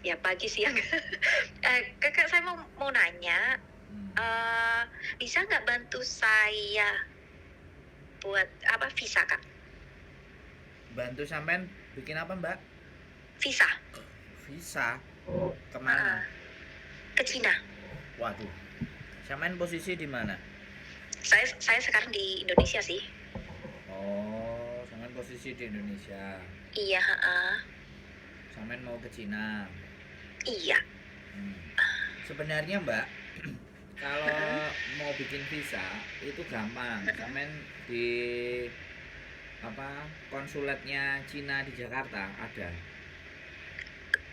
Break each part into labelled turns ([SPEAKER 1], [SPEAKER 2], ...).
[SPEAKER 1] ya pagi siang. Kakak saya mau nanya, bisa nggak bantu saya buat apa visa kak?
[SPEAKER 2] Bantu sampean bikin apa mbak?
[SPEAKER 1] Visa
[SPEAKER 2] Visa kemana?
[SPEAKER 1] ke Cina.
[SPEAKER 2] Waduh, sampean posisi di mana?
[SPEAKER 1] Saya sekarang di Indonesia sih.
[SPEAKER 2] Oh, sampean posisi di Indonesia.
[SPEAKER 1] Iya,
[SPEAKER 2] Sampean mau ke Cina.
[SPEAKER 1] iya.
[SPEAKER 2] Sebenarnya mbak, kalau mau bikin visa itu gampang. Sampean di konsulatnya Cina di Jakarta ada.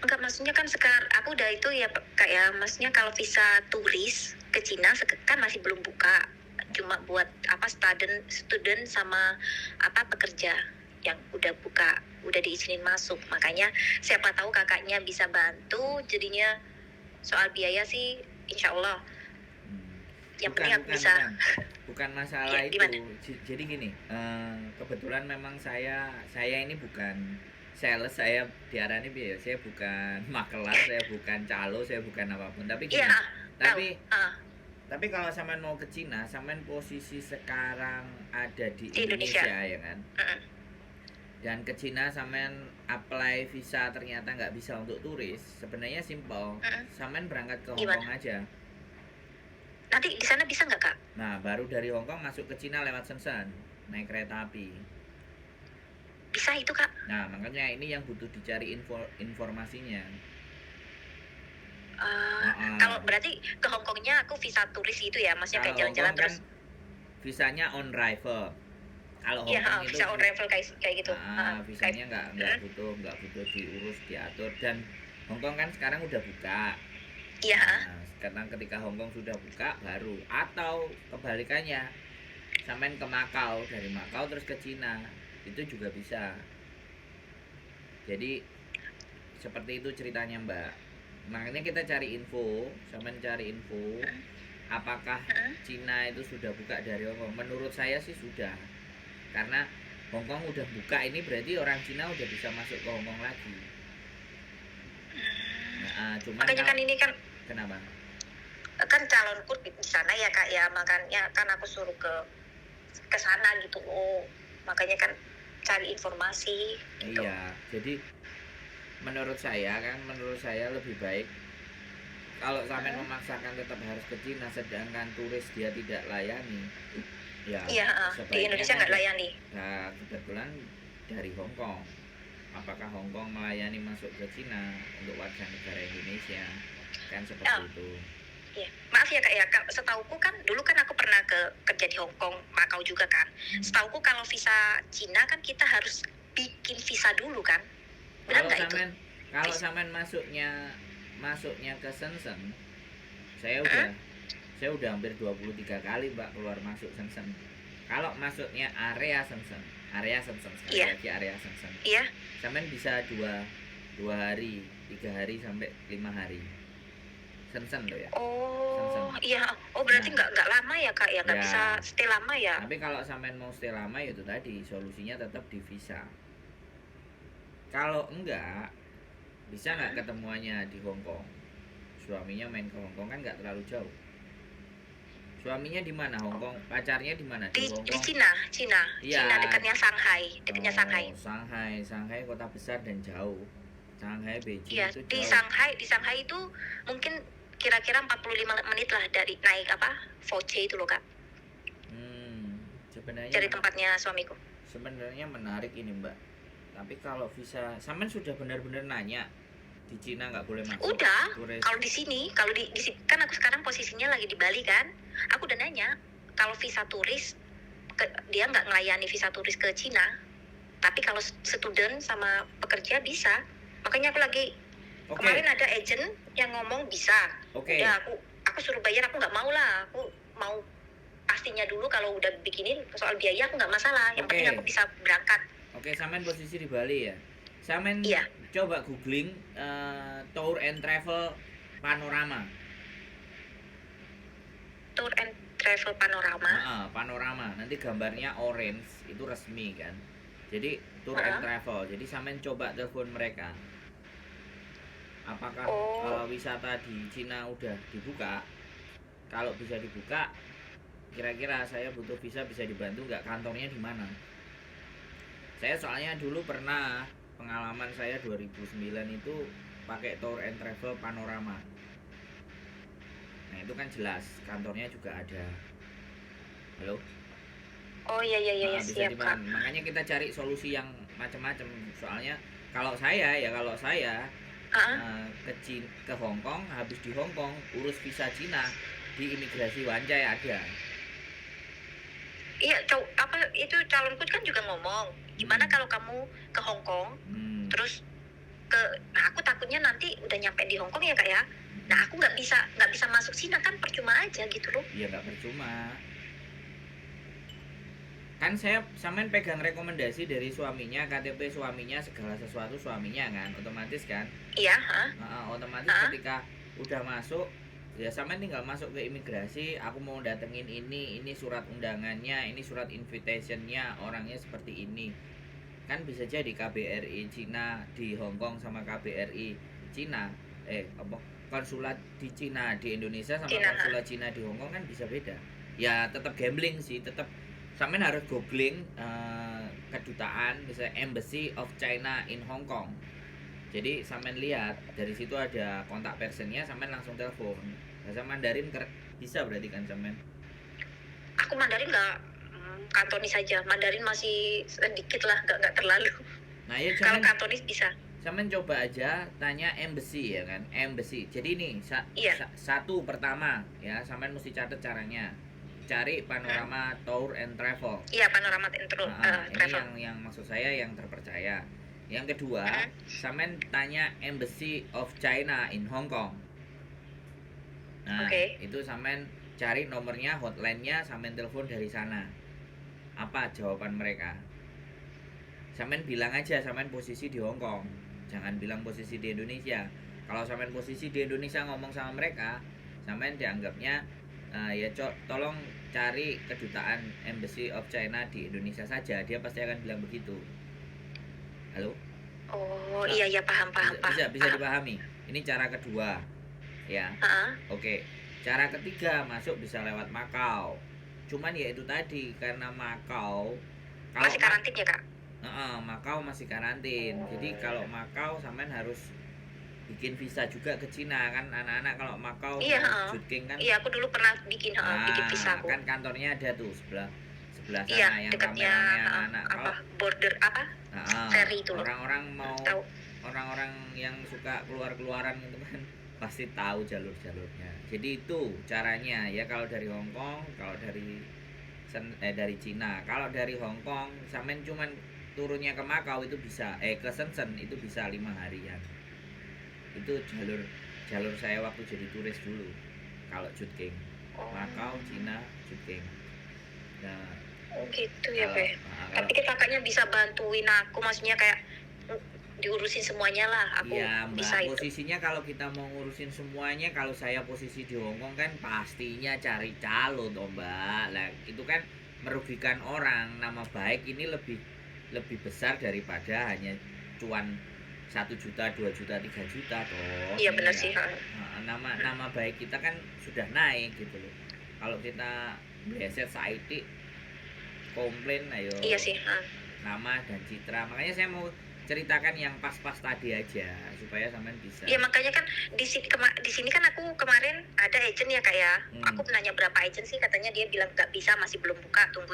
[SPEAKER 1] Enggak, maksudnya kan sekarang aku udah itu ya kayak maksudnya kalau visa turis ke Cina kan masih belum buka, cuma buat apa student sama apa pekerja yang udah buka, udah diizinin masuk. Makanya siapa tahu kakaknya bisa bantu, jadinya soal biaya sih insya Allah yang penting aku bisa.
[SPEAKER 2] Bukan masalah
[SPEAKER 1] Ya,
[SPEAKER 2] itu.
[SPEAKER 1] gimana?
[SPEAKER 2] Jadi gini, kebetulan memang saya ini bukan sales, saya diarani ya, saya bukan makelar, saya bukan calo, saya bukan apapun. Tapi gini,
[SPEAKER 1] Iya,
[SPEAKER 2] tapi kalau sampean mau ke Cina, sampean posisi sekarang ada di
[SPEAKER 1] Indonesia.
[SPEAKER 2] ya kan? Dan ke Cina sampean apply visa ternyata nggak bisa untuk turis, sebenarnya simple. Sampean berangkat ke Hong Kong aja.
[SPEAKER 1] Nanti di sana bisa nggak kak?
[SPEAKER 2] Nah, baru dari Hong Kong masuk ke Cina lewat Shenzhen, naik kereta api.
[SPEAKER 1] Bisa itu kak?
[SPEAKER 2] Nah, makanya ini yang butuh dicari informasinya.
[SPEAKER 1] Kalau berarti ke Hong Kongnya aku visa turis itu ya, maksudnya kayak jalan-jalan terus.
[SPEAKER 2] Kan visanya on arrival. Kalau Hong Kong itu
[SPEAKER 1] visa on arrival kayak gitu.
[SPEAKER 2] Visanya nggak butuh diurus, diatur. Dan Hong Kong kan sekarang udah buka.
[SPEAKER 1] Iya.
[SPEAKER 2] Sekarang ketika Hong Kong sudah buka baru, atau kebalikannya, sampean ke Makau, dari Makau terus ke Cina, itu juga bisa. Jadi seperti itu ceritanya mbak. Makanya kita cari info, sampean cari info, apakah Cina itu sudah buka dari Hong Kong. Menurut saya sih sudah, karena Hong Kong udah buka, ini berarti orang Cina udah bisa masuk ke Hong Kong lagi. Cuman
[SPEAKER 1] makanya kan ini kan
[SPEAKER 2] kenapa?
[SPEAKER 1] Kan calonku di sana ya kak ya, makanya kan aku suruh ke sana gitu. Makanya kan cari informasi gitu.
[SPEAKER 2] Iya, jadi menurut saya lebih baik kalau sampean memaksakan tetap harus ke Cina, sedangkan turis dia tidak layani. Ya,
[SPEAKER 1] di Indonesia nggak layani.
[SPEAKER 2] Nah, kebetulan dari Hong Kong. Apakah Hong Kong melayani masuk ke Cina untuk warga negara Indonesia? Kan seperti itu.
[SPEAKER 1] Iya, maaf ya kak ya, setauku kan dulu kan aku pernah kerja di Hong Kong, Makau juga kan. Setauku kalau visa Cina kan kita harus bikin visa dulu kan, benar nggak itu?
[SPEAKER 2] Kalau sampean masuknya ke Shenzhen, saya udah hampir 23 kali mbak keluar masuk Shenzhen. Kalau masuknya area Shenzhen sekali lagi area Shenzhen.
[SPEAKER 1] Iya.
[SPEAKER 2] Sampean bisa 2 hari, 3 hari sampai 5 hari. Shenzhen loh ya.
[SPEAKER 1] Oh, iya. Oh, berarti nggak lama ya kak ya, nggak bisa stay lama ya.
[SPEAKER 2] Tapi kalau sampean mau stay lama ya itu tadi solusinya tetap di visa. Kalau enggak, bisa nggak ketemuannya di Hong Kong? Suaminya main ke Hong Kong kan nggak terlalu jauh. Suaminya di mana? Hong Kong. Pacarnya di mana? Di Hong Kong.
[SPEAKER 1] Di Cina.
[SPEAKER 2] Ya.
[SPEAKER 1] Cina dekatnya Shanghai,
[SPEAKER 2] Shanghai kota besar dan jauh. Shanghai, Beijing
[SPEAKER 1] itu jauh. Di Shanghai itu mungkin kira-kira 45 menit lah dari naik Foce itu loh kak.
[SPEAKER 2] Sebenarnya
[SPEAKER 1] dari tempatnya suamiku.
[SPEAKER 2] Sebenarnya menarik ini mbak. Tapi kalau visa, sampean sudah benar-benar nanya di Cina nggak boleh masuk?
[SPEAKER 1] Udah. Kalau di sini, kan aku sekarang posisinya lagi di Bali kan. Aku udah nanya kalau visa turis dia nggak ngelayani visa turis ke Cina. Tapi kalau student sama pekerja bisa. Makanya aku lagi kemarin ada agent yang ngomong bisa. Ya aku suruh bayar, aku nggak mau lah. Aku mau pastinya dulu, kalau udah bikinin soal biaya aku nggak masalah. Yang penting aku bisa berangkat.
[SPEAKER 2] Sampean posisi di Bali ya? Sampean coba googling tour and travel panorama.
[SPEAKER 1] Tour and travel panorama.
[SPEAKER 2] Panorama. Nanti gambarnya orange, itu resmi kan. Jadi tour and travel. Jadi sampean coba telepon mereka. apakah
[SPEAKER 1] Oh,
[SPEAKER 2] wisata di Cina udah dibuka. Kalau bisa dibuka, kira-kira saya butuh visa bisa dibantu nggak, kantornya di mana. Saya soalnya dulu pernah, pengalaman saya 2009 itu pakai tour and travel panorama. Nah itu kan jelas kantornya juga ada. Halo.
[SPEAKER 1] oh iya iya iya iya,
[SPEAKER 2] Bisa
[SPEAKER 1] siap Kak.
[SPEAKER 2] dipahami. Makanya kita cari solusi yang macam-macam. Soalnya kalau saya
[SPEAKER 1] Ah,
[SPEAKER 2] ke Hong Kong, habis di Hong Kong urus visa Cina di imigrasi Wancai ada.
[SPEAKER 1] iya, apa itu calonku kan juga ngomong, gimana
[SPEAKER 2] Hmm.
[SPEAKER 1] kalau kamu ke Hong Kong,
[SPEAKER 2] Hmm.
[SPEAKER 1] terus nah aku takutnya nanti udah nyampe di Hong Kong ya Kak ya. Nah aku nggak bisa masuk Cina kan, percuma aja gitu loh.
[SPEAKER 2] Ya nggak percuma. Kan saya samain pegang rekomendasi dari suaminya, KTP suaminya, segala sesuatu suaminya kan, otomatis kan.
[SPEAKER 1] Iya, ha?
[SPEAKER 2] Otomatis
[SPEAKER 1] Ha?
[SPEAKER 2] ketika udah masuk, ya samain tinggal masuk ke imigrasi, aku mau datengin ini surat undangannya, ini surat invitationnya, orangnya seperti ini. Kan bisa jadi KBRI Cina di Hong Kong sama KBRI Cina, apa, konsulat di Cina di Indonesia sama
[SPEAKER 1] Cina, ha?
[SPEAKER 2] konsulat Cina di Hong Kong kan bisa beda. Ya tetap gambling sih, tetap sampean harus googling kedutaan, misalnya Embassy of China in Hong Kong. Jadi sampean lihat dari situ ada kontak personnya, sampean langsung telepon. Bahasa Mandarin bisa berarti kan sampean.
[SPEAKER 1] Aku Mandarin nggak, Kantonis saja. Mandarin masih sedikit lah, nggak terlalu.
[SPEAKER 2] Nah ya
[SPEAKER 1] Kalau
[SPEAKER 2] jangan,
[SPEAKER 1] Kantonis bisa.
[SPEAKER 2] sampean coba aja tanya embassy ya kan, embassy. Jadi nih
[SPEAKER 1] Iya.
[SPEAKER 2] satu pertama ya, sampean mesti catat caranya. Cari panorama tour and travel.
[SPEAKER 1] Iya, panorama intro,
[SPEAKER 2] Ini
[SPEAKER 1] travel.
[SPEAKER 2] yang maksud saya yang terpercaya. Yang kedua,
[SPEAKER 1] Mm-mm.
[SPEAKER 2] sampean tanya Embassy of China in Hong Kong. Nah,
[SPEAKER 1] Oke.
[SPEAKER 2] itu sampean cari nomornya, hotline-nya, sampean telepon dari sana. Apa jawaban mereka? Sampean bilang aja sampean posisi di Hong Kong. Jangan bilang posisi di Indonesia. Kalau sampean posisi di Indonesia ngomong sama mereka, sampean dianggapnya ya tolong cari kedutaan Embassy of China di Indonesia saja. Dia pasti akan bilang begitu. Halo?
[SPEAKER 1] Oh
[SPEAKER 2] Nah,
[SPEAKER 1] iya iya, paham paham
[SPEAKER 2] bisa
[SPEAKER 1] paham.
[SPEAKER 2] bisa dipahami. Ini cara kedua, ya.
[SPEAKER 1] Heeh.
[SPEAKER 2] Oke. Cara ketiga masuk bisa lewat Macau. Cuman ya itu tadi, karena Macau kalau
[SPEAKER 1] Masih karantin ya Kak?
[SPEAKER 2] Macau masih karantin. Jadi kalau Macau sampean harus bikin visa juga ke Cina kan, anak-anak kalau Macau
[SPEAKER 1] Iya,
[SPEAKER 2] mau
[SPEAKER 1] heeh.
[SPEAKER 2] syuting kan.
[SPEAKER 1] Iya, aku dulu pernah bikin visa aku.
[SPEAKER 2] Kan kantornya ada tuh sebelah sebelah
[SPEAKER 1] Iya,
[SPEAKER 2] sana yang
[SPEAKER 1] dekatnya
[SPEAKER 2] rame-rame anak-anak.
[SPEAKER 1] apa
[SPEAKER 2] Kalau
[SPEAKER 1] border apa ferry itu loh.
[SPEAKER 2] orang-orang mau,
[SPEAKER 1] Tahu?
[SPEAKER 2] orang-orang yang suka keluar-keluaran gitu kan pasti tahu jalur-jalurnya. Jadi itu caranya ya, kalau dari Hong Kong, kalau dari Cina. Kalau dari Hong Kong sampean cuman turunnya ke Macau itu bisa, ke Shenzhen itu bisa 5 harian. Itu jalur saya waktu jadi turis dulu. Kalau Chutking,
[SPEAKER 1] Oh,
[SPEAKER 2] Macau, Cina, Chutking. Nah,
[SPEAKER 1] oh gitu ya
[SPEAKER 2] kalau,
[SPEAKER 1] Be.
[SPEAKER 2] kalau
[SPEAKER 1] Tapi kakaknya bisa bantuin aku, maksudnya kayak diurusin semuanya lah. Aku
[SPEAKER 2] iya
[SPEAKER 1] bisa
[SPEAKER 2] Mbak,
[SPEAKER 1] itu.
[SPEAKER 2] posisinya kalau kita mau ngurusin semuanya, kalau saya posisi di Hongkong kan pastinya cari calo toh Mbak. Lah itu kan merugikan orang, nama baik ini lebih lebih besar daripada hanya cuan 1 juta, 2 juta, 3 juta toh.
[SPEAKER 1] Iya benar
[SPEAKER 2] Iya.
[SPEAKER 1] sih. Ha.
[SPEAKER 2] Nama baik kita kan sudah naik gitu loh. Kalau kita bleset saiti komplain, ayo
[SPEAKER 1] Iya sih. Ha.
[SPEAKER 2] nama dan citra. Makanya saya mau ceritakan yang pas-pas tadi aja supaya sampean bisa.
[SPEAKER 1] Iya makanya kan di sini kan aku kemarin ada agent ya Kak ya. Aku nanya berapa agent sih, katanya dia bilang nggak bisa, masih belum buka, tunggu.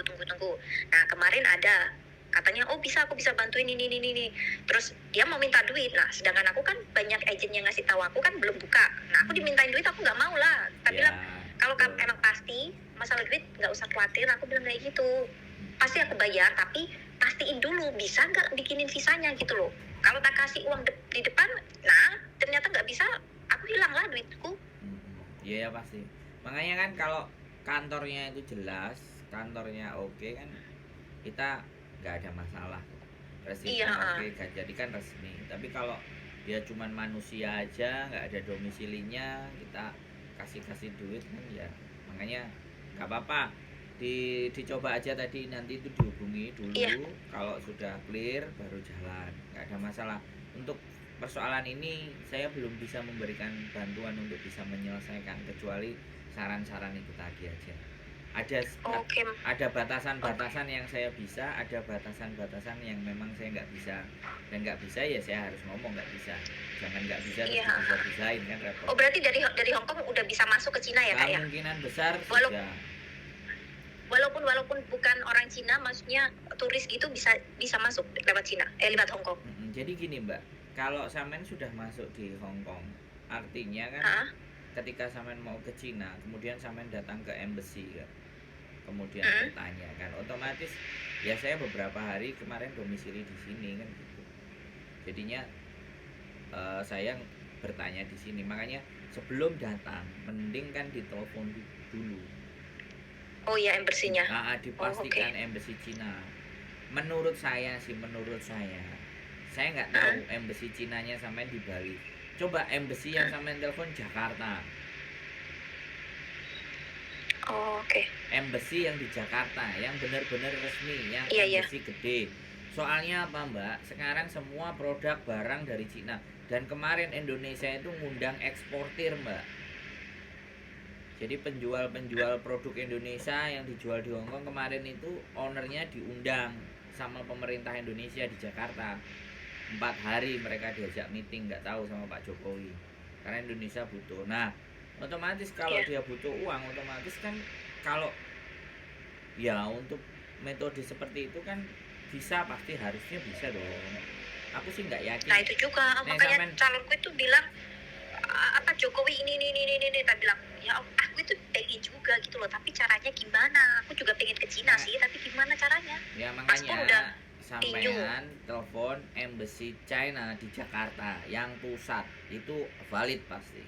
[SPEAKER 1] Nah kemarin ada, katanya oh bisa, aku bisa bantuin ini. Terus dia mau minta duit. Nah sedangkan aku kan banyak agent yang ngasih tahu aku kan belum buka. Nah aku dimintain duit, aku nggak mau lah. Tak bilang kalau emang pasti masalah duit nggak usah khawatir. Aku bilang kayak gitu. Pasti aku bayar, tapi pastiin dulu bisa nggak bikinin visanya gitu loh. Kalau tak kasih uang di depan, nah ternyata nggak bisa, aku hilang lah duitku.
[SPEAKER 2] Iya ya pasti. Makanya kan kalau kantornya itu jelas, kantornya oke kan, kita nggak ada masalah. Resmi
[SPEAKER 1] Iya.
[SPEAKER 2] oke, jadi kan resmi. Tapi kalau dia cuman manusia aja, nggak ada domisilinya, kita kasih duit kan ya. Makanya nggak apa-apa. Dicoba aja tadi, nanti itu dihubungi dulu.
[SPEAKER 1] Iya.
[SPEAKER 2] Kalau sudah clear baru jalan, nggak ada masalah. Untuk persoalan ini saya belum bisa memberikan bantuan untuk bisa menyelesaikan, kecuali saran-saran itu tadi aja.
[SPEAKER 1] Oke.
[SPEAKER 2] Ada batasan-batasan yang saya bisa, ada batasan-batasan yang memang saya nggak bisa. Dan nggak bisa ya saya harus ngomong nggak bisa. Jangan nggak bisa terus
[SPEAKER 1] Iya.
[SPEAKER 2] bisa-bisain kan repot.
[SPEAKER 1] Oh, berarti dari Hong Kong udah bisa masuk ke Cina ya, Kak ya?
[SPEAKER 2] Kemungkinan besar
[SPEAKER 1] Walau-
[SPEAKER 2] sudah.
[SPEAKER 1] Walaupun bukan orang Cina, maksudnya turis gitu bisa masuk lewat Cina, lewat Hong Kong.
[SPEAKER 2] Jadi gini Mbak, kalau sampean sudah masuk di Hong Kong, artinya kan
[SPEAKER 1] Hah?
[SPEAKER 2] ketika sampean mau ke Cina, kemudian sampean datang ke embassy kan, kemudian bertanya kan, otomatis ya saya beberapa hari kemarin domisili di sini kan gitu. Jadinya saya bertanya di sini, makanya sebelum datang mending kan ditelepon dulu.
[SPEAKER 1] Oh iya, embassy-nya.
[SPEAKER 2] Dipastikan embassy Cina. Menurut saya nggak tahu embassy Cinanya sampai di Bali. Coba embassy yang sampai telepon Jakarta.
[SPEAKER 1] Oh, oke.
[SPEAKER 2] Embassy yang di Jakarta, yang benar-benar resmi, yang
[SPEAKER 1] Iya.
[SPEAKER 2] embassy gede. Soalnya apa Mbak? Sekarang semua produk barang dari Cina. Dan kemarin Indonesia itu ngundang eksportir Mbak. Jadi penjual-penjual produk Indonesia yang dijual di Hongkong kemarin itu ownernya diundang sama pemerintah Indonesia di Jakarta. 4 hari mereka diajak meeting, nggak tahu sama Pak Jokowi. Karena Indonesia butuh. Nah, otomatis kalau dia butuh uang, otomatis kan kalau ya untuk metode seperti itu kan bisa, pasti harusnya bisa dong. Aku sih nggak yakin.
[SPEAKER 1] Nah, itu juga makanya calonku itu bilang apa Jokowi ini tak bilang ya aku itu pengen juga gitu loh, tapi caranya gimana? Aku juga pengen ke Cina sih, tapi gimana caranya?
[SPEAKER 2] Ya
[SPEAKER 1] Paspor udah
[SPEAKER 2] sampean telepon embassy China di Jakarta yang pusat itu valid pasti.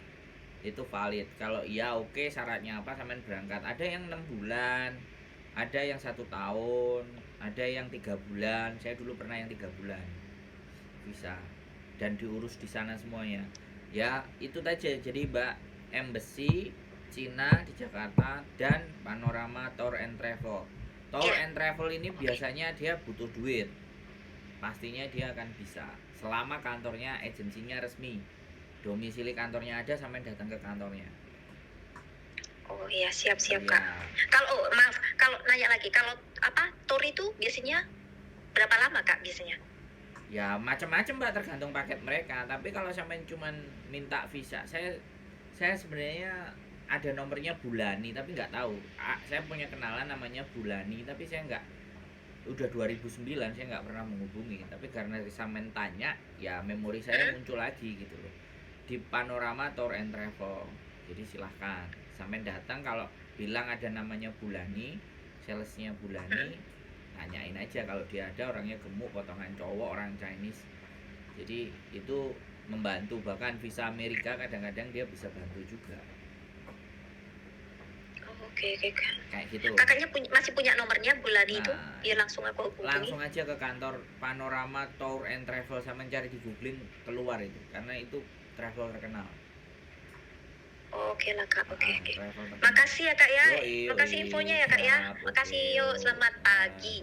[SPEAKER 2] Itu valid. Kalau iya oke, syaratnya apa sampean berangkat. Ada yang 6 bulan, ada yang 1 tahun, ada yang 3 bulan. Saya dulu pernah yang 3 bulan. Bisa. Dan diurus di sana semuanya. Ya itu aja. Jadi Mbak, embassy Cina di Jakarta dan Panorama Tour and Travel. Tour and Travel ini biasanya dia butuh duit. Pastinya dia akan bisa selama kantornya, agensinya resmi, domisili kantornya ada, sampai datang ke kantornya.
[SPEAKER 1] Oh iya, siap Kak. Kalau nanya lagi, kalau apa tour itu biasanya berapa lama Kak biasanya?
[SPEAKER 2] Ya macam-macam Mbak, tergantung paket mereka. Tapi kalau sampai cuman minta visa, saya sebenarnya ada nomornya Bulani, tapi nggak tahu. Saya punya kenalan namanya Bulani, tapi saya nggak, udah 2009 saya nggak pernah menghubungi. Tapi karena sampean tanya, ya memori saya muncul lagi gitu loh. Di Panorama Tour and Travel. Jadi silahkan sampean datang, kalau bilang ada namanya Bulani, salesnya Bulani, tanyain aja. Kalau dia ada, orangnya gemuk, potongan cowok, orang Chinese. Jadi itu membantu. Bahkan visa Amerika kadang-kadang dia bisa bantu juga.
[SPEAKER 1] Oke.
[SPEAKER 2] Kayak gitu.
[SPEAKER 1] Kakaknya masih punya nomornya Bulani itu, biar langsung aku hubungi.
[SPEAKER 2] Langsung aja ke kantor Panorama Tour and Travel, sama cari di googling, keluar itu, karena itu travel terkenal.
[SPEAKER 1] Oke lah Kak, oke. Makasih ya Kak ya. Makasih infonya ya Kak ya. Makasih, yuk, selamat pagi.